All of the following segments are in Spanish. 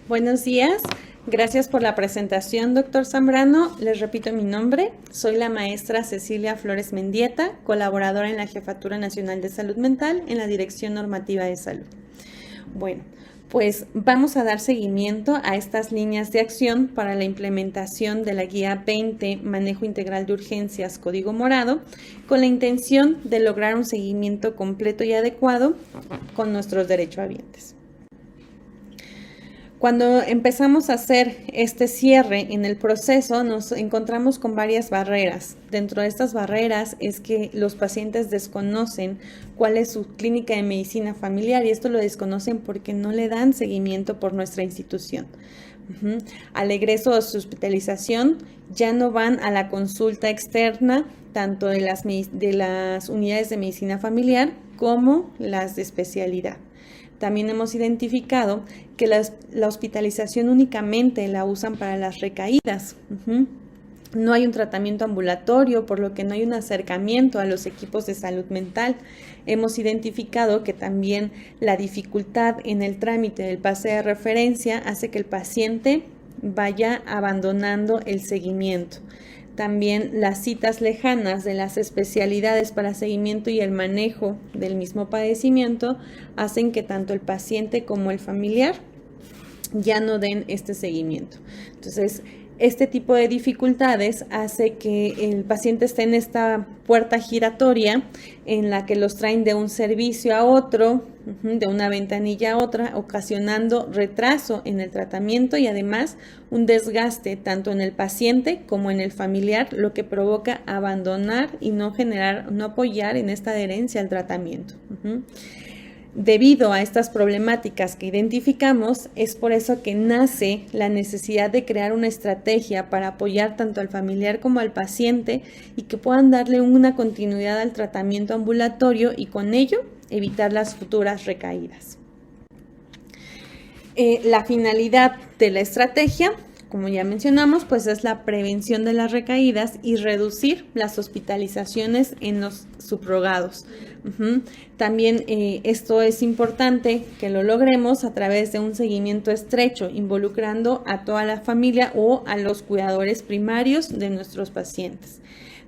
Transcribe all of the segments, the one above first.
Buenos días, gracias por la presentación, doctor Zambrano. Les repito mi nombre, soy la maestra Cecilia Flores Mendieta, colaboradora en la Jefatura Nacional de Salud Mental en la Dirección Normativa de Salud. Bueno, pues vamos a dar seguimiento a estas líneas de acción para la implementación de la Guía 20 Manejo Integral de Urgencias Código Morado, con la intención de lograr un seguimiento completo y adecuado con nuestros derechohabientes. Cuando empezamos a hacer este cierre en el proceso, nos encontramos con varias barreras. Dentro de estas barreras es que los pacientes desconocen cuál es su clínica de medicina familiar y esto lo desconocen porque no le dan seguimiento por nuestra institución. Al egreso de su hospitalización ya no van a la consulta externa, tanto de las unidades de medicina familiar como las de especialidad. También hemos identificado que la hospitalización únicamente la usan para las recaídas. No hay un tratamiento ambulatorio, por lo que no hay un acercamiento a los equipos de salud mental. Hemos identificado que también la dificultad en el trámite del pase de referencia hace que el paciente vaya abandonando el seguimiento. También las citas lejanas de las especialidades para seguimiento y el manejo del mismo padecimiento hacen que tanto el paciente como el familiar ya no den este seguimiento. Entonces, este tipo de dificultades hace que el paciente esté en esta puerta giratoria en la que los traen de un servicio a otro, de una ventanilla a otra, ocasionando retraso en el tratamiento y además un desgaste tanto en el paciente como en el familiar, lo que provoca abandonar y no apoyar en esta adherencia al tratamiento. Debido a estas problemáticas que identificamos, es por eso que nace la necesidad de crear una estrategia para apoyar tanto al familiar como al paciente y que puedan darle una continuidad al tratamiento ambulatorio y con ello evitar las futuras recaídas. La finalidad de la estrategia, como ya mencionamos, pues es la prevención de las recaídas y reducir las hospitalizaciones en los subrogados. También esto es importante que lo logremos a través de un seguimiento estrecho, involucrando a toda la familia o a los cuidadores primarios de nuestros pacientes.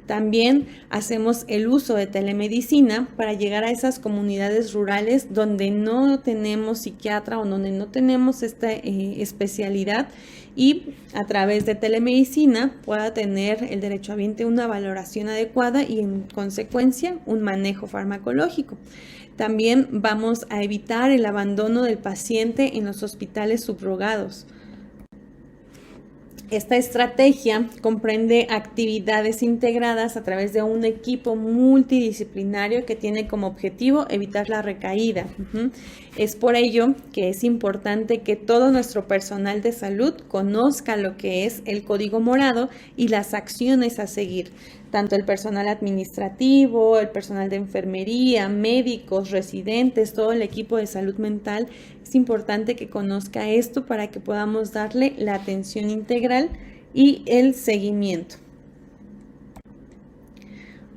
También hacemos el uso de telemedicina para llegar a esas comunidades rurales donde no tenemos psiquiatra o donde no tenemos esta especialidad y a través de telemedicina pueda tener el derechohabiente una valoración adecuada y en consecuencia un manejo farmacológico. También vamos a evitar el abandono del paciente en los hospitales subrogados. Esta estrategia comprende actividades integradas a través de un equipo multidisciplinario que tiene como objetivo evitar la recaída. Es por ello que es importante que todo nuestro personal de salud conozca lo que es el Código Morado y las acciones a seguir. Tanto el personal administrativo, el personal de enfermería, médicos, residentes, todo el equipo de salud mental, es importante que conozca esto para que podamos darle la atención integral y el seguimiento.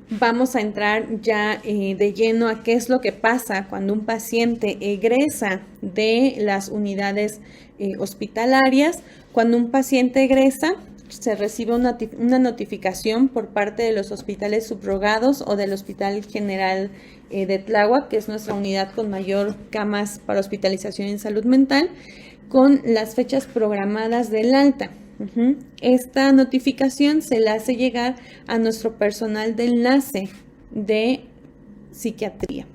Vamos a entrar ya de lleno a qué es lo que pasa cuando un paciente egresa de las unidades hospitalarias. Cuando un paciente egresa, se recibe una notificación por parte de los hospitales subrogados o del Hospital General de Tláhuac, que es nuestra unidad con mayor camas para hospitalización en salud mental, con las fechas programadas del alta. Esta notificación se la hace llegar a nuestro personal de enlace de psiquiatría.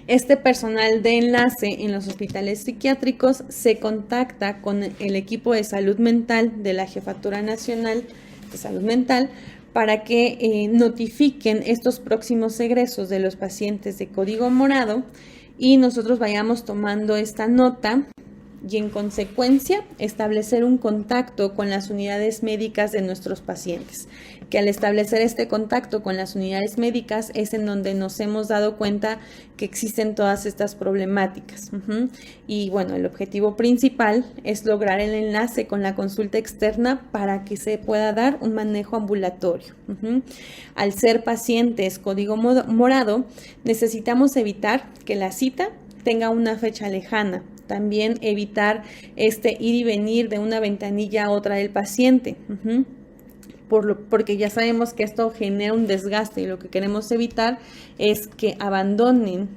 Este personal de enlace en los hospitales psiquiátricos se contacta con el equipo de salud mental de la Jefatura Nacional de Salud Mental para que notifiquen estos próximos egresos de los pacientes de Código Morado y nosotros vayamos tomando esta nota y en consecuencia establecer un contacto con las unidades médicas de nuestros pacientes, que al establecer este contacto con las unidades médicas es en donde nos hemos dado cuenta que existen todas estas problemáticas. Y bueno, el objetivo principal es lograr el enlace con la consulta externa para que se pueda dar un manejo ambulatorio. Al ser pacientes Código Morado, necesitamos evitar que la cita tenga una fecha lejana También evitar ir y venir de una ventanilla a otra del paciente. Porque ya sabemos que esto genera un desgaste y lo que queremos evitar es que abandonen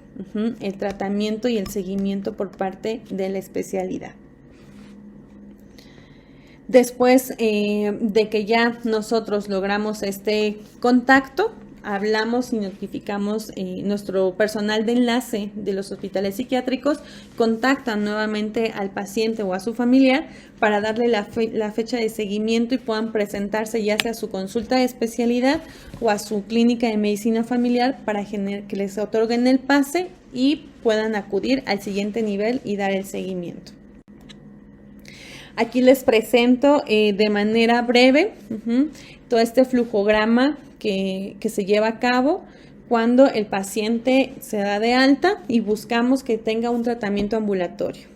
el tratamiento y el seguimiento por parte de la especialidad. Después de que ya nosotros logramos este contacto, hablamos y notificamos, nuestro personal de enlace de los hospitales psiquiátricos contactan nuevamente al paciente o a su familiar para darle la fecha de seguimiento y puedan presentarse ya sea a su consulta de especialidad o a su clínica de medicina familiar para que les otorguen el pase y puedan acudir al siguiente nivel y dar el seguimiento. Aquí les presento de manera breve todo este flujograma que se lleva a cabo cuando el paciente se da de alta y buscamos que tenga un tratamiento ambulatorio.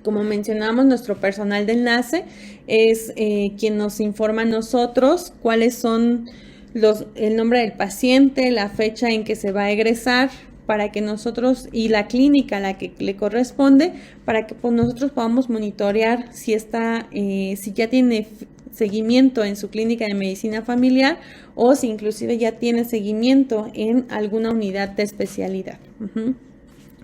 Como mencionamos, nuestro personal de enlace es quien nos informa a nosotros cuáles son el nombre del paciente, la fecha en que se va a egresar, para que nosotros y la clínica a la que le corresponde, para que nosotros podamos monitorear si ya tiene seguimiento en su clínica de medicina familiar o si inclusive ya tiene seguimiento en alguna unidad de especialidad.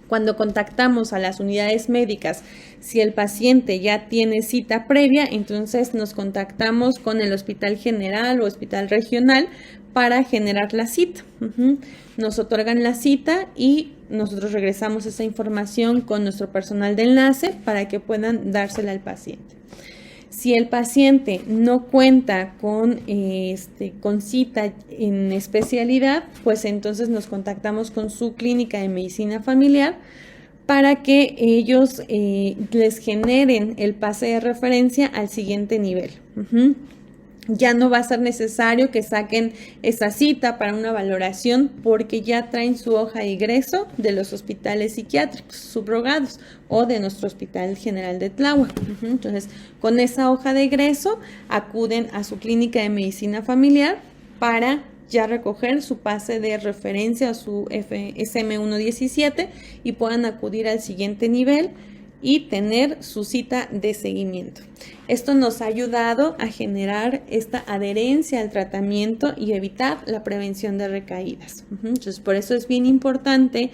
Cuando contactamos a las unidades médicas, si el paciente ya tiene cita previa, entonces nos contactamos con el hospital general o hospital regional para generar la cita. Nos otorgan la cita y nosotros regresamos esa información con nuestro personal de enlace para que puedan dársela al paciente. Si el paciente no cuenta con cita en especialidad, pues entonces nos contactamos con su clínica de medicina familiar para que ellos les generen el pase de referencia al siguiente nivel. Ya no va a ser necesario que saquen esa cita para una valoración porque ya traen su hoja de ingreso de los hospitales psiquiátricos subrogados o de nuestro Hospital General de Tláhuac. Entonces, con esa hoja de ingreso acuden a su clínica de medicina familiar para ya recoger su pase de referencia o su SM117 y puedan acudir al siguiente nivel y tener su cita de seguimiento. Esto nos ha ayudado a generar esta adherencia al tratamiento y evitar la prevención de recaídas. Entonces, por eso es bien importante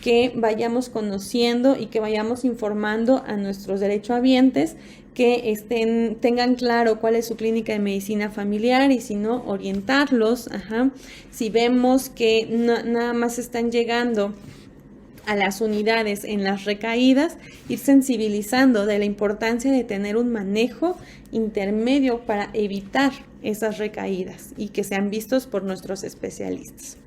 que vayamos conociendo y que vayamos informando a nuestros derechohabientes, que tengan claro cuál es su clínica de medicina familiar y si no, orientarlos. Si vemos que nada más están llegando a las unidades en las recaídas, ir sensibilizando de la importancia de tener un manejo intermedio para evitar esas recaídas y que sean vistos por nuestros especialistas.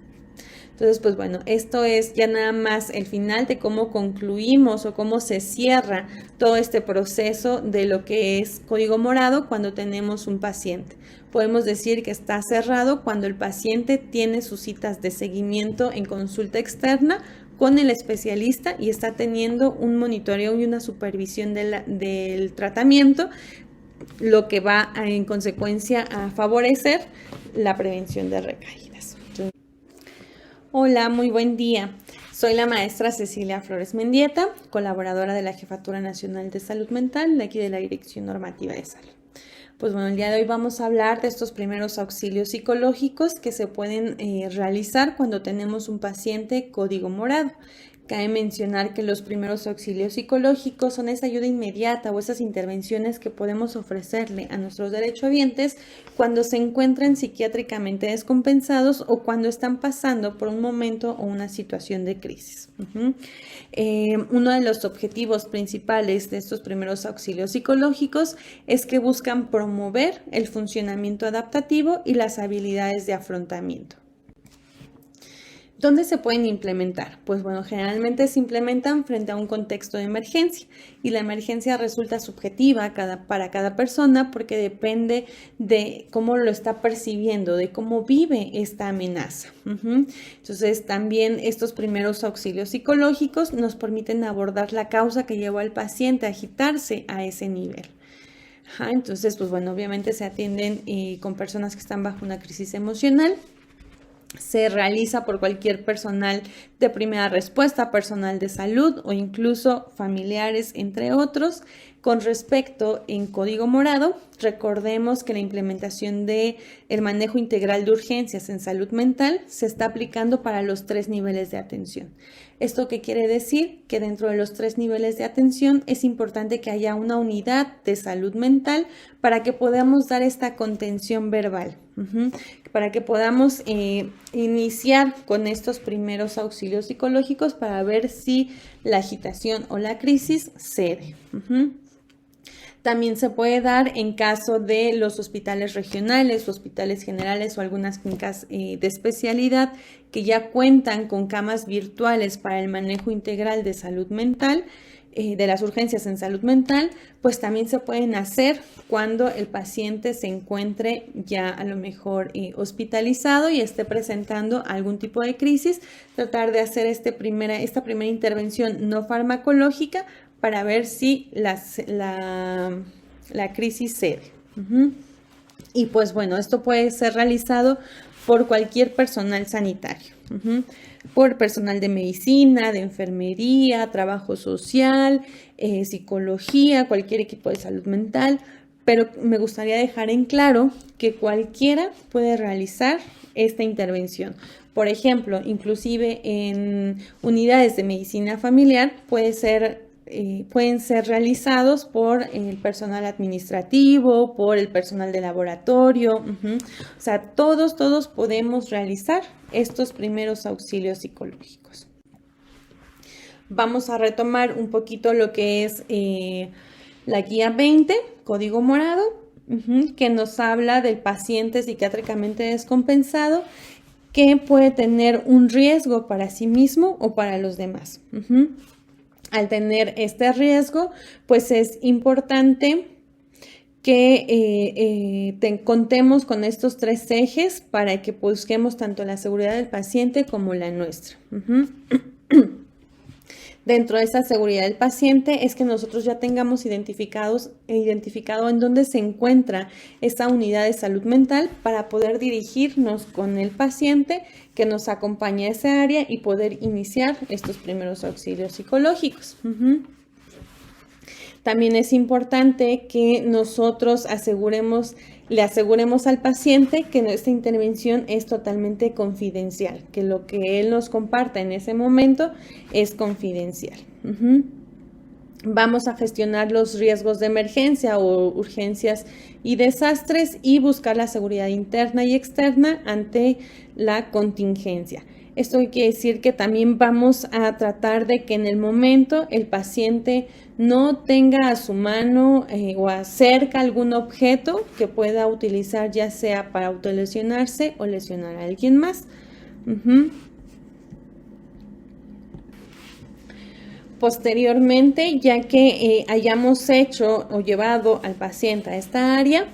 Entonces, pues bueno, esto es ya nada más el final de cómo concluimos o cómo se cierra todo este proceso de lo que es código morado cuando tenemos un paciente. Podemos decir que está cerrado cuando el paciente tiene sus citas de seguimiento en consulta externa con el especialista y está teniendo un monitoreo y una supervisión del tratamiento, lo que va en consecuencia a favorecer la prevención de recaídas. Hola, muy buen día. Soy la maestra Cecilia Flores Mendieta, colaboradora de la Jefatura Nacional de Salud Mental, de aquí de la Dirección Normativa de Salud. Pues bueno, el día de hoy vamos a hablar de estos primeros auxilios psicológicos que se pueden realizar cuando tenemos un paciente código morado. Cabe mencionar que los primeros auxilios psicológicos son esa ayuda inmediata o esas intervenciones que podemos ofrecerle a nuestros derechohabientes cuando se encuentran psiquiátricamente descompensados o cuando están pasando por un momento o una situación de crisis. Uno de los objetivos principales de estos primeros auxilios psicológicos es que buscan promover el funcionamiento adaptativo y las habilidades de afrontamiento. ¿Dónde se pueden implementar? Pues bueno, generalmente se implementan frente a un contexto de emergencia y la emergencia resulta subjetiva para cada persona porque depende de cómo lo está percibiendo, de cómo vive esta amenaza. Entonces, también estos primeros auxilios psicológicos nos permiten abordar la causa que llevó al paciente a agitarse a ese nivel. Entonces, pues bueno, obviamente se atienden con personas que están bajo una crisis emocional. se realiza por cualquier personal de primera respuesta, personal de salud o incluso familiares, entre otros. Con respecto en código morado, recordemos que la implementación del manejo integral de urgencias en salud mental se está aplicando para los 3 niveles de atención. ¿Esto qué quiere decir? Que dentro de los 3 niveles de atención es importante que haya una unidad de salud mental para que podamos dar esta contención verbal, para que podamos iniciar con estos primeros auxilios psicológicos para ver si la agitación o la crisis cede. También se puede dar en caso de los hospitales regionales, hospitales generales o algunas clínicas de especialidad que ya cuentan con camas virtuales para el manejo integral de salud mental, de las urgencias en salud mental, pues también se pueden hacer cuando el paciente se encuentre ya a lo mejor hospitalizado y esté presentando algún tipo de crisis, tratar de hacer esta primera intervención no farmacológica para ver si la crisis cede. Y pues bueno, esto puede ser realizado por cualquier personal sanitario, por personal de medicina, de enfermería, trabajo social, psicología, cualquier equipo de salud mental, pero me gustaría dejar en claro que cualquiera puede realizar esta intervención. Por ejemplo, inclusive en unidades de medicina familiar pueden ser realizados por el personal administrativo, por el personal de laboratorio. O sea, todos podemos realizar estos primeros auxilios psicológicos. Vamos a retomar un poquito lo que es la guía 20, código morado, que nos habla del paciente psiquiátricamente descompensado que puede tener un riesgo para sí mismo o para los demás. Al tener este riesgo, pues es importante que contemos con estos 3 ejes para que busquemos tanto la seguridad del paciente como la nuestra. Dentro de esa seguridad del paciente es que nosotros ya tengamos identificado en dónde se encuentra esta unidad de salud mental para poder dirigirnos con el paciente que nos acompaña a esa área y poder iniciar estos primeros auxilios psicológicos. También es importante que nosotros le aseguremos al paciente que esta intervención es totalmente confidencial, que lo que él nos comparta en ese momento es confidencial. Vamos a gestionar los riesgos de emergencia o urgencias y desastres y buscar la seguridad interna y externa ante la contingencia. Esto quiere decir que también vamos a tratar de que en el momento el paciente no tenga a su mano o cerca algún objeto que pueda utilizar ya sea para autolesionarse o lesionar a alguien más. Posteriormente, ya que hayamos hecho o llevado al paciente a esta área,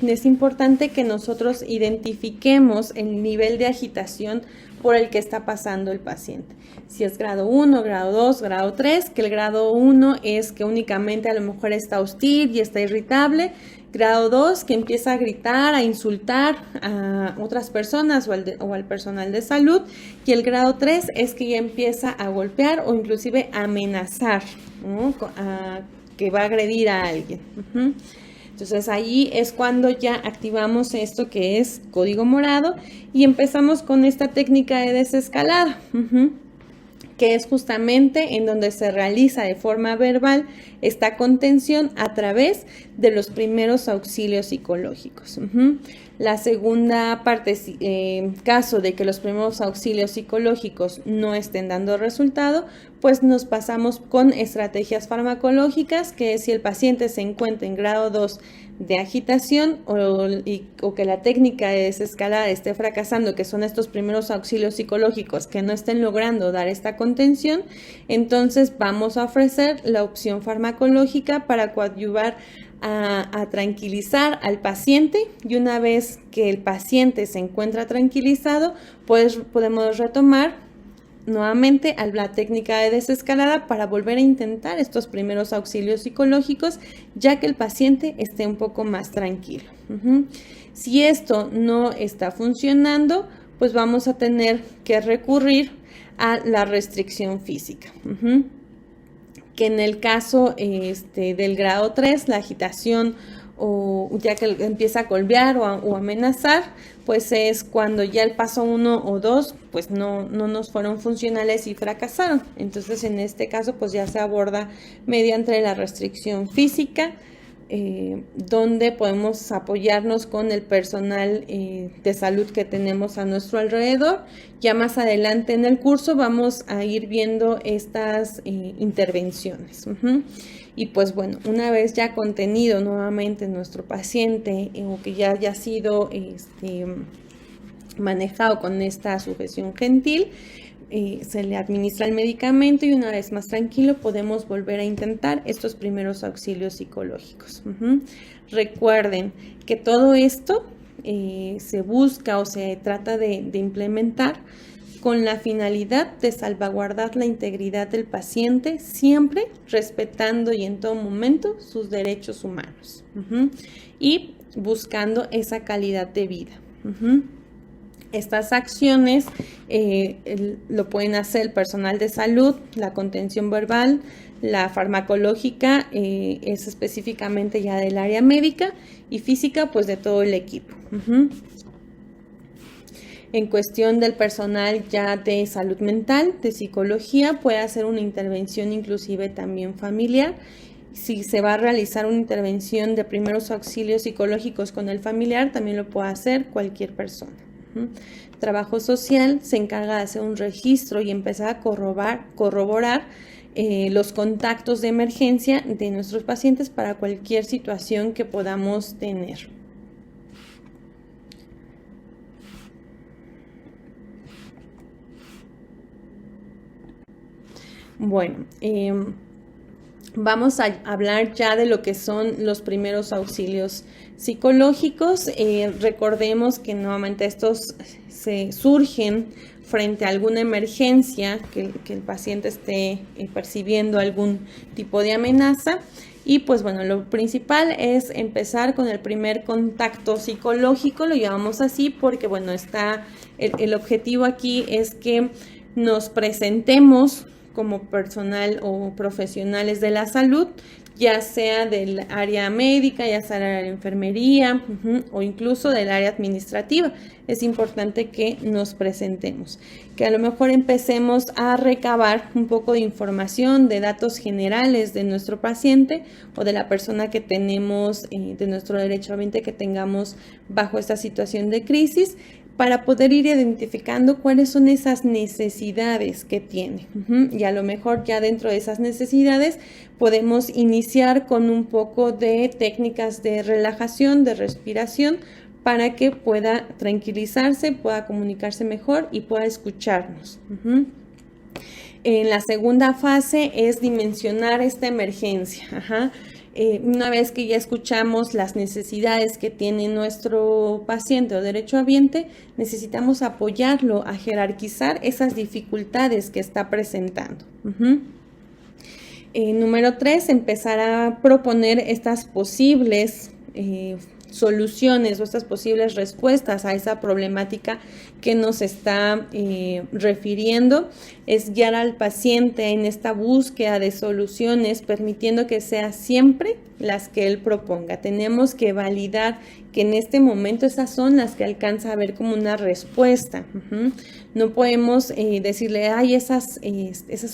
es importante que nosotros identifiquemos el nivel de agitación por el que está pasando el paciente. Si es grado 1, grado 2, grado 3, que el grado 1 es que únicamente a lo mejor está hostil y está irritable. Grado 2, que empieza a gritar, a insultar a otras personas o al personal de salud. Y el grado 3 es que ya empieza a golpear o inclusive a amenazar, ¿no? Que va a agredir a alguien. Entonces ahí es cuando ya activamos esto que es código morado y empezamos con esta técnica de desescalada, que es justamente en donde se realiza de forma verbal esta contención a través de los primeros auxilios psicológicos. La segunda parte, caso de que los primeros auxilios psicológicos no estén dando resultado, pues nos pasamos con estrategias farmacológicas, que si el paciente se encuentra en grado 2 de agitación o que la técnica de desescalada esté fracasando, que son estos primeros auxilios psicológicos que no estén logrando dar esta contención, entonces vamos a ofrecer la opción farmacológica para coadyuvar a tranquilizar al paciente, y una vez que el paciente se encuentra tranquilizado, pues podemos retomar nuevamente a la técnica de desescalada para volver a intentar estos primeros auxilios psicológicos, ya que el paciente esté un poco más tranquilo. Si esto no está funcionando, pues vamos a tener que recurrir a la restricción física. Que en el caso del grado 3, la agitación o ya que empieza a colbear o amenazar, pues es cuando ya el paso 1 o 2 pues no nos fueron funcionales y fracasaron. Entonces en este caso pues ya se aborda mediante la restricción física, donde podemos apoyarnos con el personal de salud que tenemos a nuestro alrededor. Ya más adelante en el curso vamos a ir viendo estas intervenciones. Y pues bueno, una vez ya contenido nuevamente nuestro paciente o que ya haya sido manejado con esta sujeción gentil, se le administra el medicamento y una vez más tranquilo podemos volver a intentar estos primeros auxilios psicológicos. Recuerden que todo esto se busca o se trata de implementar con la finalidad de salvaguardar la integridad del paciente, siempre respetando y en todo momento sus derechos humanos y buscando esa calidad de vida. Estas acciones lo pueden hacer el personal de salud, la contención verbal, la farmacológica es específicamente ya del área médica y física pues de todo el equipo. En cuestión del personal ya de salud mental, de psicología, puede hacer una intervención inclusive también familiar. Si se va a realizar una intervención de primeros auxilios psicológicos con el familiar, también lo puede hacer cualquier persona. Trabajo social se encarga de hacer un registro y empezar a corroborar los contactos de emergencia de nuestros pacientes para cualquier situación que podamos tener. Bueno, vamos a hablar ya de lo que son los primeros auxilios psicológicos. Recordemos que nuevamente estos surgen frente a alguna emergencia, que el paciente esté percibiendo algún tipo de amenaza. Y pues bueno, lo principal es empezar con el primer contacto psicológico, lo llamamos así porque bueno, el objetivo aquí es que nos presentemos como personal o profesionales de la salud, ya sea del área médica, ya sea del área de enfermería o incluso del área administrativa. Es importante que nos presentemos, que a lo mejor empecemos a recabar un poco de información, de datos generales de nuestro paciente o de la persona que tenemos, de nuestro derechohabiente que tengamos bajo esta situación de crisis, para poder ir identificando cuáles son esas necesidades que tiene. Y a lo mejor ya dentro de esas necesidades podemos iniciar con un poco de técnicas de relajación, de respiración, para que pueda tranquilizarse, pueda comunicarse mejor y pueda escucharnos. En la segunda fase es dimensionar esta emergencia. Una vez que ya escuchamos las necesidades que tiene nuestro paciente o derechohabiente, necesitamos apoyarlo a jerarquizar esas dificultades que está presentando. Número 3, empezar a proponer estas posibles soluciones o estas posibles respuestas a esa problemática que nos está refiriendo. Es guiar al paciente en esta búsqueda de soluciones, permitiendo que sea siempre las que él proponga. Tenemos que validar que en este momento esas son las que alcanza a ver como una respuesta. No podemos decirle, ay, esas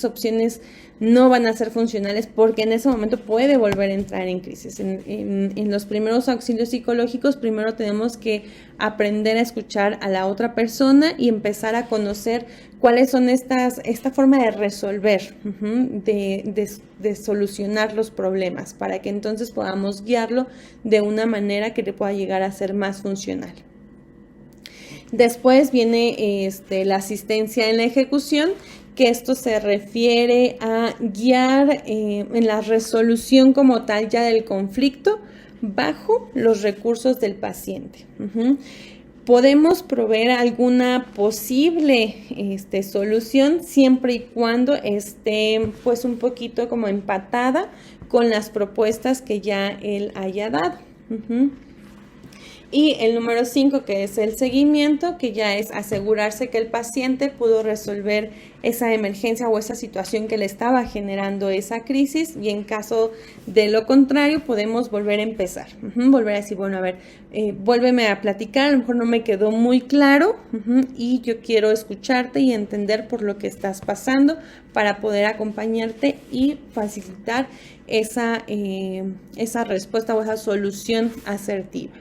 opciones no van a ser funcionales, porque en ese momento puede volver a entrar en crisis. En los primeros auxilios psicológicos, primero tenemos que aprender a escuchar a la otra persona y empezar a conocer cuáles son esta forma de resolver, de solucionar los problemas, para que entonces podamos guiarlo de una manera que le pueda llegar a ser más funcional. Después viene la asistencia en la ejecución, que esto se refiere a guiar en la resolución como tal ya del conflicto bajo los recursos del paciente. Podemos proveer alguna posible solución siempre y cuando esté pues un poquito como empatada con las propuestas que ya él haya dado. Y el número 5, que es el seguimiento, que ya es asegurarse que el paciente pudo resolver esa emergencia o esa situación que le estaba generando esa crisis, y en caso de lo contrario podemos volver a empezar, volver a decir, bueno, a ver, vuélveme a platicar, a lo mejor no me quedó muy claro, y yo quiero escucharte y entender por lo que estás pasando para poder acompañarte y facilitar esa respuesta o esa solución asertiva.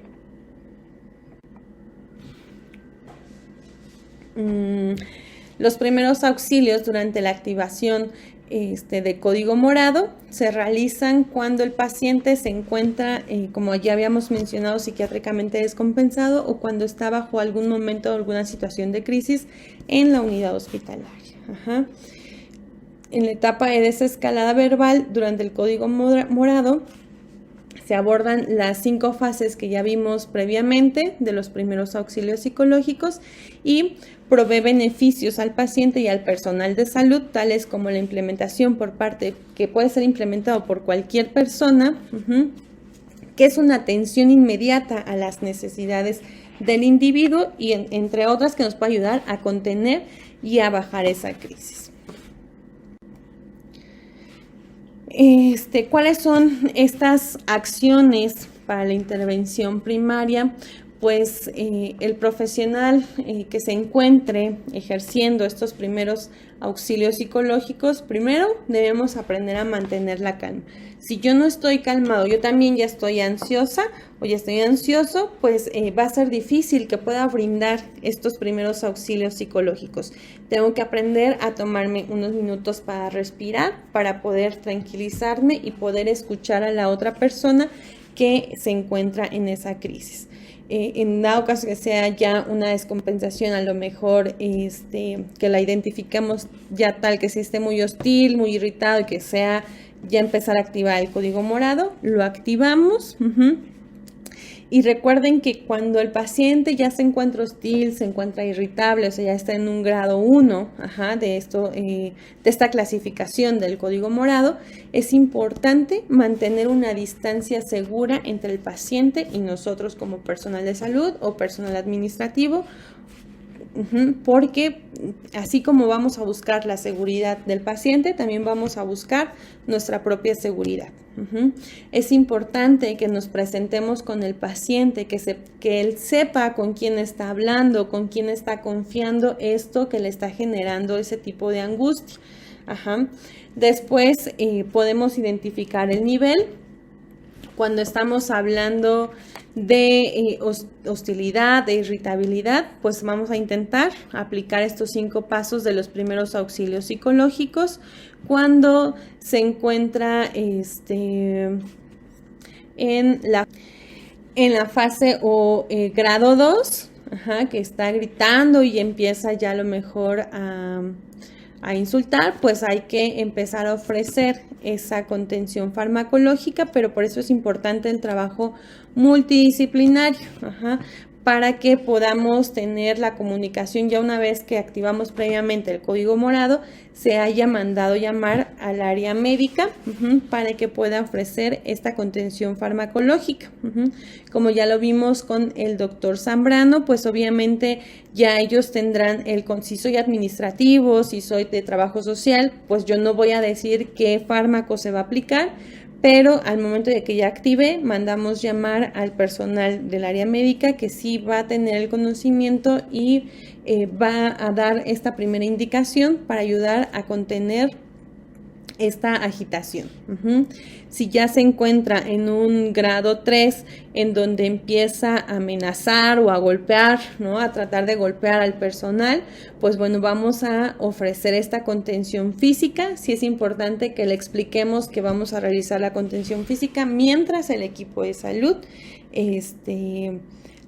Los primeros auxilios durante la activación de código morado se realizan cuando el paciente se encuentra, como ya habíamos mencionado, psiquiátricamente descompensado o cuando está bajo algún momento o alguna situación de crisis en la unidad hospitalaria. En la etapa de desescalada verbal, durante el código morado, se abordan las 5 fases que ya vimos previamente de los primeros auxilios psicológicos y provee beneficios al paciente y al personal de salud, tales como la implementación por parte, que puede ser implementado por cualquier persona, que es una atención inmediata a las necesidades del individuo y entre otras que nos puede ayudar a contener y a bajar esa crisis. ¿Cuáles son estas acciones para la intervención primaria? Pues el profesional que se encuentre ejerciendo estos primeros auxilios psicológicos, primero debemos aprender a mantener la calma. Si yo no estoy calmado, yo también ya estoy ansiosa o ya estoy ansioso, pues va a ser difícil que pueda brindar estos primeros auxilios psicológicos. Tengo que aprender a tomarme unos minutos para respirar, para poder tranquilizarme y poder escuchar a la otra persona que se encuentra en esa crisis. En dado caso que sea ya una descompensación, a lo mejor que la identificamos ya tal que si esté muy hostil, muy irritado y que sea ya empezar a activar el código morado, lo activamos. Y recuerden que cuando el paciente ya se encuentra hostil, se encuentra irritable, o sea, ya está en un grado 1 de esta clasificación del código morado, es importante mantener una distancia segura entre el paciente y nosotros como personal de salud o personal administrativo, porque así como vamos a buscar la seguridad del paciente, también vamos a buscar nuestra propia seguridad. Es importante que nos presentemos con el paciente, que él sepa con quién está hablando, con quién está confiando esto que le está generando ese tipo de angustia. Después podemos identificar el nivel. Cuando estamos hablando de hostilidad, de irritabilidad, pues vamos a intentar aplicar estos 5 pasos de los primeros auxilios psicológicos. Cuando se encuentra en la fase o grado 2, que está gritando y empieza ya a lo mejor a insultar, pues hay que empezar a ofrecer esa contención farmacológica, pero por eso es importante el trabajo multidisciplinario, para que podamos tener la comunicación ya una vez que activamos previamente el código morado, se haya mandado llamar al área médica para que pueda ofrecer esta contención farmacológica. Como ya lo vimos con el doctor Zambrano, pues obviamente ya ellos tendrán si soy administrativo, si soy de trabajo social, pues yo no voy a decir qué fármaco se va a aplicar, pero al momento de que ya active, mandamos llamar al personal del área médica que sí va a tener el conocimiento y va a dar esta primera indicación para ayudar a contener esta agitación. Si ya se encuentra en un grado 3 en donde empieza a amenazar o a golpear, a tratar de golpear al personal, pues bueno, vamos a ofrecer esta contención física. Sí es importante que le expliquemos que vamos a realizar la contención física mientras el equipo de salud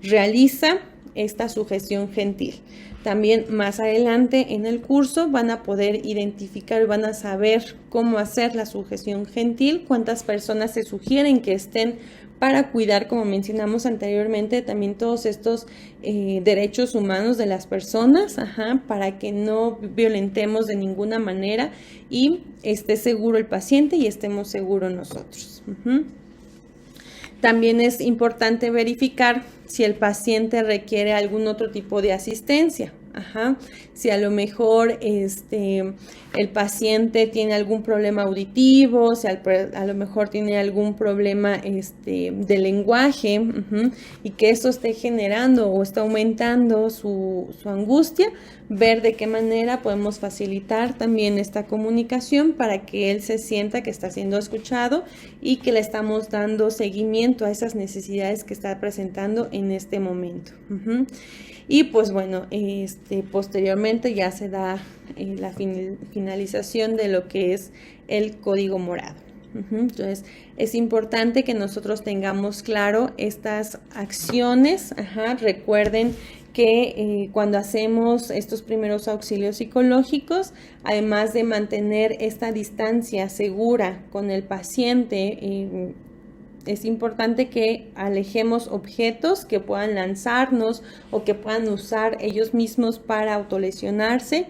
realiza esta sujeción gentil. También más adelante en el curso van a poder identificar y van a saber cómo hacer la sujeción gentil, cuántas personas se sugieren que estén para cuidar, como mencionamos anteriormente, también todos estos derechos humanos de las personas, para que no violentemos de ninguna manera y esté seguro el paciente y estemos seguros nosotros. También es importante verificar si el paciente requiere algún otro tipo de asistencia. Si a lo mejor el paciente tiene algún problema auditivo, si a lo mejor tiene algún problema de lenguaje, y que eso esté generando o está aumentando su angustia, ver de qué manera podemos facilitar también esta comunicación para que él se sienta que está siendo escuchado y que le estamos dando seguimiento a esas necesidades que está presentando en este momento. Y pues bueno, posteriormente ya se da la finalización de lo que es el código morado. Entonces, es importante que nosotros tengamos claro estas acciones. Recuerden que cuando hacemos estos primeros auxilios psicológicos, además de mantener esta distancia segura con el paciente, es importante que alejemos objetos que puedan lanzarnos o que puedan usar ellos mismos para autolesionarse.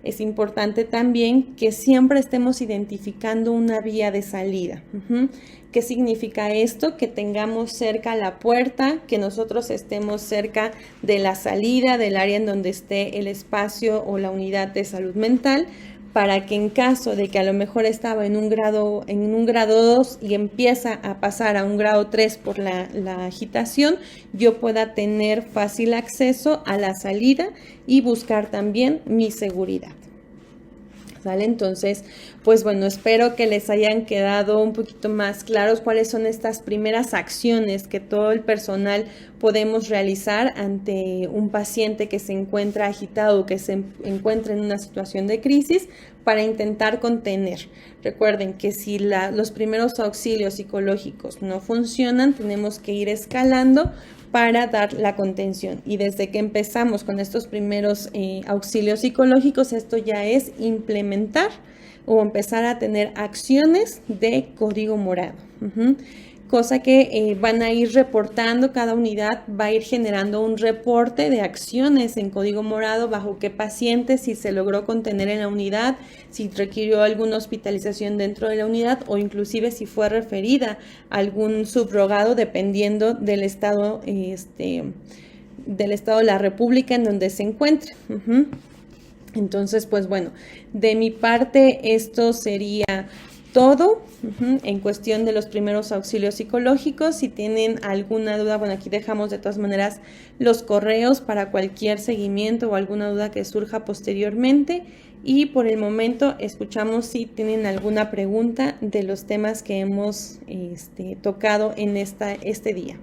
Es importante también que siempre estemos identificando una vía de salida. ¿Qué significa esto? Que tengamos cerca la puerta, que nosotros estemos cerca de la salida del área en donde esté el espacio o la unidad de salud mental, para que en caso de que a lo mejor estaba en un grado 2 y empieza a pasar a un grado 3 por la agitación, yo pueda tener fácil acceso a la salida y buscar también mi seguridad. ¿Sale? Entonces, pues bueno, espero que les hayan quedado un poquito más claros cuáles son estas primeras acciones que todo el personal podemos realizar ante un paciente que se encuentra agitado o que se encuentra en una situación de crisis para intentar contener. Recuerden que si los primeros auxilios psicológicos no funcionan, tenemos que ir escalando para dar la contención. Y desde que empezamos con estos primeros auxilios psicológicos, esto ya es implementar o empezar a tener acciones de código morado. Cosa que van a ir reportando, cada unidad va a ir generando un reporte de acciones en código morado, bajo qué paciente, si se logró contener en la unidad, si requirió alguna hospitalización dentro de la unidad o inclusive si fue referida a algún subrogado dependiendo del estado, del estado de la República en donde se encuentre. Entonces, pues bueno, de mi parte esto sería todo en cuestión de los primeros auxilios psicológicos. Si tienen alguna duda, bueno, aquí dejamos de todas maneras los correos para cualquier seguimiento o alguna duda que surja posteriormente. Y por el momento escuchamos si tienen alguna pregunta de los temas que hemos tocado en este día.